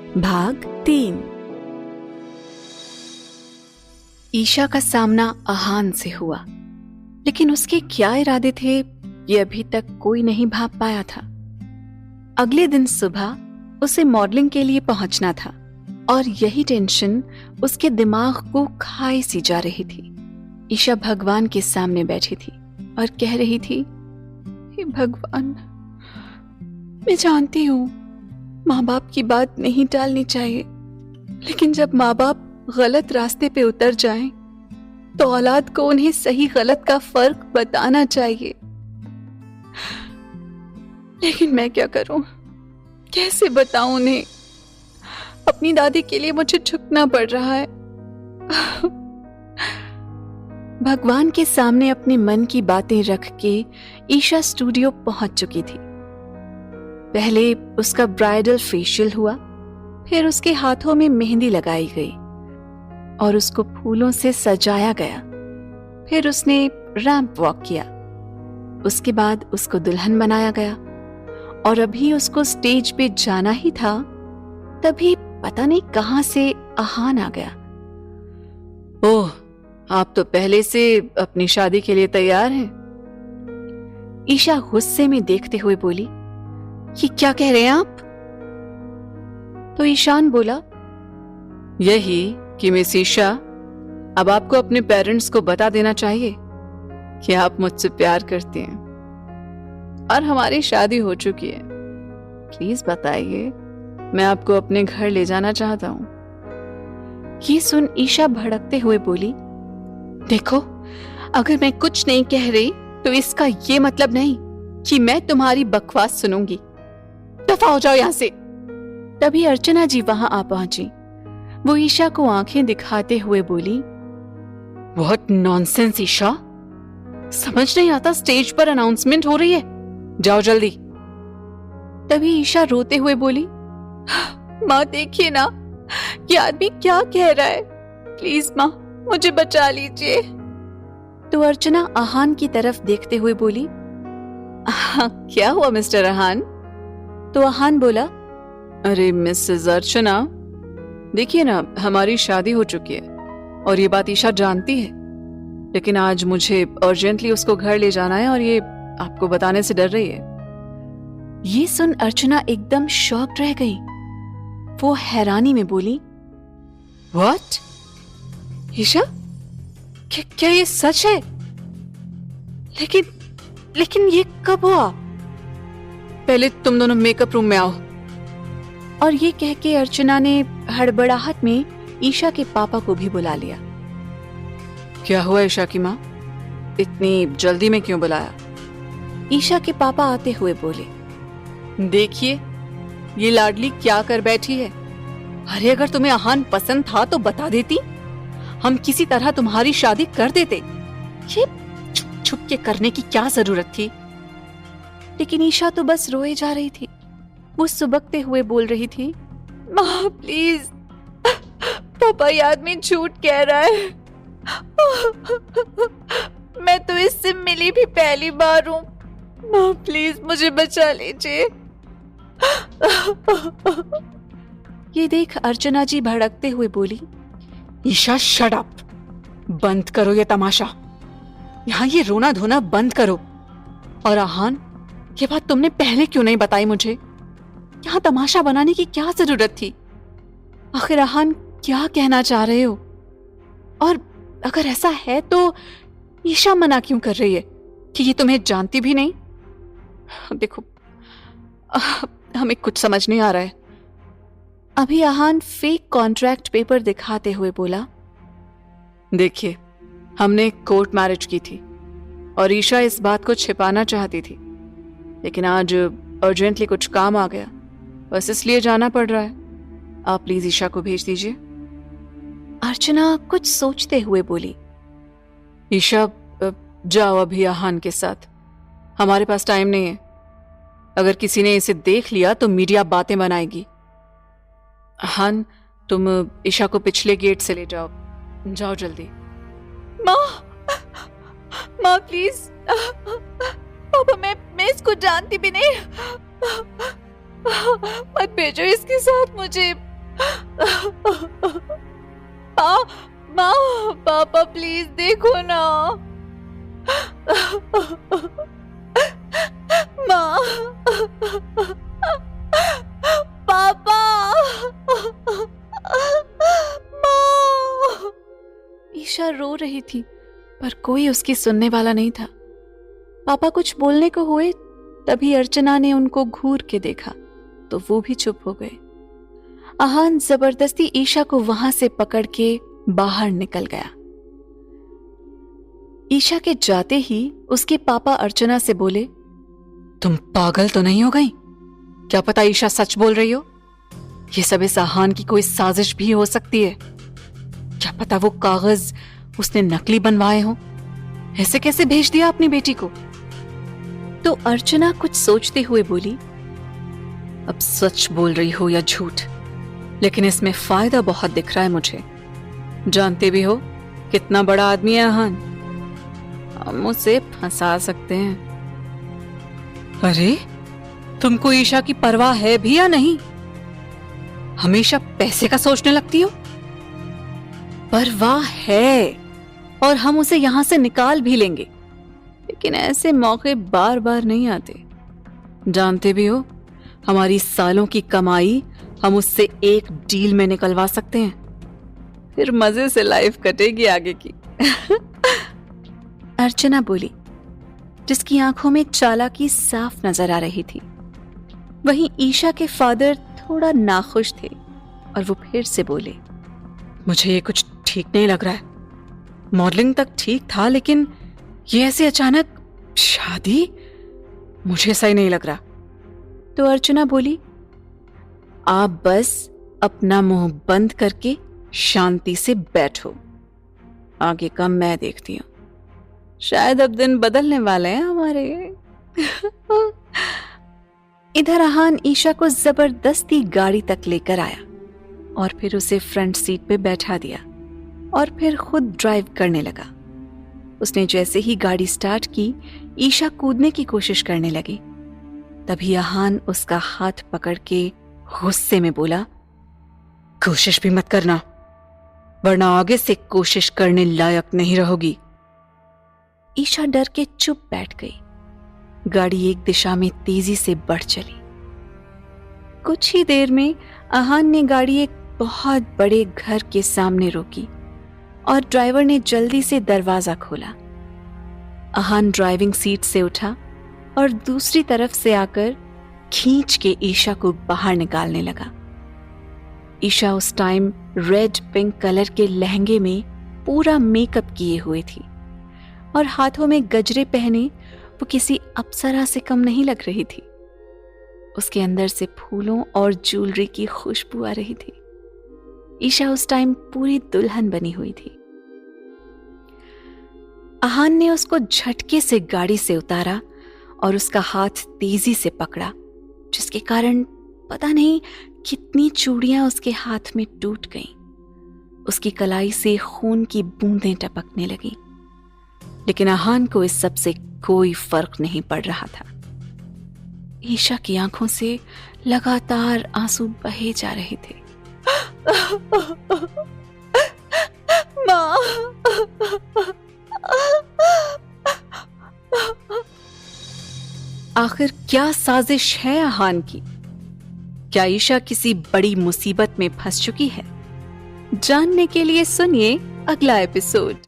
भाग 3। ईशा का सामना आहान से हुआ, लेकिन उसके क्या इरादे थे ये अभी तक कोई नहीं भाप पाया था। अगले दिन सुबह उसे मॉडलिंग के लिए पहुंचना था और यही टेंशन उसके दिमाग को खाए सी जा रही थी। ईशा भगवान के सामने बैठी थी और कह रही थी, हे भगवान, मैं जानती हूँ माँ बाप की बात नहीं टालनी चाहिए, लेकिन जब माँ बाप गलत रास्ते पे उतर जाएं, तो औलाद को उन्हें सही गलत का फर्क बताना चाहिए। लेकिन मैं क्या करूं, कैसे बताऊं उन्हें? अपनी दादी के लिए मुझे झुकना पड़ रहा है। भगवान के सामने अपने मन की बातें रख के ईशा स्टूडियो पहुंच चुकी थी। पहले उसका ब्राइडल फेशियल हुआ, फिर उसके हाथों में मेहंदी लगाई गई और उसको फूलों से सजाया गया। फिर उसने रैंप वॉक किया। उसके बाद उसको दुल्हन बनाया गया और अभी उसको स्टेज पे जाना ही था, तभी पता नहीं कहां से आहान आ गया। ओह, आप तो पहले से अपनी शादी के लिए तैयार हैं? ईशा गुस्से में देखते हुए बोली, ये क्या कह रहे हैं आप? तो ईशान बोला, यही कि मिस ईशा, अब आपको अपने पेरेंट्स को बता देना चाहिए कि आप मुझसे प्यार करती हैं और हमारी शादी हो चुकी है। प्लीज बताइए, मैं आपको अपने घर ले जाना चाहता हूं। ये सुन ईशा भड़कते हुए बोली, देखो, अगर मैं कुछ नहीं कह रही तो इसका ये मतलब नहीं कि मैं तुम्हारी बकवास सुनूंगी। दफा हो जाओ यहां से। तभी अर्चना जी वहां आ पहुंची। वो ईशा को आंखें दिखाते हुए बोली, व्हाट नॉनसेंस ईशा, समझ नहीं आता स्टेज पर अनाउंसमेंट हो रही है, जाओ जल्दी। तभी ईशा रोते हुए बोली, माँ देखिए ना, ये आदमी क्या कह रहा है, प्लीज माँ मुझे बचा लीजिए। तो अर्चना आहान की तरफ देखते हुए बोली, क्या हुआ मिस्टर आहान? तो आहान बोला, अरे मिसेस अर्चना, देखिए ना, हमारी शादी हो चुकी है और ये बात ईशा जानती है, लेकिन आज मुझे अर्जेंटली उसको घर ले जाना है और ये आपको बताने से डर रही है। ये सुन अर्चना एकदम शॉक्ड रह गई। वो हैरानी में बोली, व्हाट? ईशा, क्या ये सच है? लेकिन ये कब हुआ? पहले तुम दोनों मेकअप रूम में आओ। और ये कह के अर्चना ने हड़बड़ाहट में ईशा के पापा को भी बुला लिया। क्या हुआ ईशा की माँ, इतनी जल्दी में क्यों बुलाया? ईशा के पापा आते हुए बोले, देखिए ये लाडली क्या कर बैठी है। अरे अगर तुम्हें आहान पसंद था तो बता देती, हम किसी तरह तुम्हारी शादी कर देते। ये छुप छुप के करने की क्या जरूरत थी? लेकिन ईशा तो बस रोए जा रही थी। वो सुबकते हुए बोल रही थी, माँ प्लीज, पापा ये आदमी झूठ कह रहा है। मैं तो इससे मिली भी पहली बार हूँ। माँ प्लीज मुझे बचा लीजिए। ये देख अर्चना जी भड़कते हुए बोली, ईशा शट अप, बंद करो ये तमाशा, यहाँ ये रोना धोना बंद करो। और आहान, ये बात तुमने पहले क्यों नहीं बताई मुझे? यहाँ तमाशा बनाने की क्या जरूरत थी? आखिर आहान क्या कहना चाह रहे हो? और अगर ऐसा है तो ईशा मना क्यों कर रही है कि ये तुम्हें जानती भी नहीं? देखो, हमें कुछ समझ नहीं आ रहा है। अभी आहान फेक कॉन्ट्रैक्ट पेपर दिखाते हुए बोला, देखिए, हमने कोर्ट मैरिज की थी और ईशा इस बात को छिपाना चाहती थी, लेकिन आज अर्जेंटली कुछ काम आ गया, बस इसलिए जाना पड़ रहा है। आप प्लीज ईशा को भेज दीजिए। अर्चना कुछ सोचते हुए बोली, ईशा जाओ अभी आहान के साथ, हमारे पास टाइम नहीं है। अगर किसी ने इसे देख लिया तो मीडिया बातें बनाएगी। आहान, तुम ईशा को पिछले गेट से ले जाओ, जाओ जल्दी। माँ प्लीज, पापा मैं इसको जानती भी नहीं, मत भेजो इसके साथ मुझे, माँ, पापा प्लीज देखो ना। माँ, पापा, माँ। ईशा रो रही थी पर कोई उसकी सुनने वाला नहीं था। पापा कुछ बोलने को हुए तभी अर्चना ने उनको घूर के देखा तो वो भी चुप हो गए। आहान जबरदस्ती ईशा को वहां से पकड़ के बाहर निकल गया। ईशा के जाते ही उसके पापा अर्चना से बोले, तुम पागल तो नहीं हो गई? क्या पता ईशा सच बोल रही हो। ये सब इस आहान की कोई साजिश भी हो सकती है। क्या पता वो कागज उसने नकली बनवाए हों। ऐसे कैसे भेज दिया अपनी बेटी को? तो अर्चना कुछ सोचते हुए बोली, अब सच बोल रही हो या झूठ, लेकिन इसमें फायदा बहुत दिख रहा है मुझे। जानते भी हो कितना बड़ा आदमी है आहान, हम उसे फंसा सकते हैं। अरे तुमको ईशा की परवाह है भी या नहीं? हमेशा पैसे का सोचने लगती हो। परवाह है और हम उसे यहां से निकाल भी लेंगे, लेकिन ऐसे मौके बार बार नहीं आते। जानते भी हो हमारी सालों की कमाई हम उससे एक डील में निकलवा सकते हैं, फिर मजे से लाइफ कटेगी आगे की। अर्चना बोली, जिसकी आंखों में चालाकी साफ नजर आ रही थी। वहीं ईशा के फादर थोड़ा नाखुश थे और वो फिर से बोले, मुझे ये कुछ ठीक नहीं लग रहा है। मॉडलिंग तक ठीक था, लेकिन ये ऐसे अचानक शादी, मुझे सही नहीं लग रहा। तो अर्चना बोली, आप बस अपना मुंह बंद करके शांति से बैठो, आगे का मैं देखती हूं। शायद अब दिन बदलने वाले हैं हमारे। इधर आहान ईशा को जबरदस्ती गाड़ी तक लेकर आया और फिर उसे फ्रंट सीट पे बैठा दिया और फिर खुद ड्राइव करने लगा। उसने जैसे ही गाड़ी स्टार्ट की, ईशा कूदने की कोशिश करने लगी। तभी आहान उसका हाथ पकड़ के गुस्से में बोला, कोशिश भी मत करना, वरना आगे से कोशिश करने लायक नहीं रहोगी। ईशा डर के चुप बैठ गई। गाड़ी एक दिशा में तेजी से बढ़ चली। कुछ ही देर में आहान ने गाड़ी एक बहुत बड़े घर के सामने रोकी और ड्राइवर ने जल्दी से दरवाजा खोला। आहान ड्राइविंग सीट से उठा और दूसरी तरफ से आकर खींच के ईशा को बाहर निकालने लगा। ईशा उस टाइम रेड पिंक कलर के लहंगे में पूरा मेकअप किए हुए थी और हाथों में गजरे पहने वो किसी अप्सरा से कम नहीं लग रही थी। उसके अंदर से फूलों और ज्वेलरी की खुशबू आ रही थी। ईशा उस टाइम पूरी दुल्हन बनी हुई थी। आहान ने उसको झटके से गाड़ी से उतारा और उसका हाथ तेजी से पकड़ा, जिसके कारण पता नहीं कितनी चूड़ियां उसके हाथ में टूट गईं। उसकी कलाई से खून की बूंदें टपकने लगी, लेकिन आहान को इस सब से कोई फर्क नहीं पड़ रहा था। ईशा की आंखों से लगातार आंसू बहे जा रहे थे। माँ, आखिर क्या साजिश है आहान की? क्या ईशा किसी बड़ी मुसीबत में फंस चुकी है? जानने के लिए सुनिए अगला एपिसोड।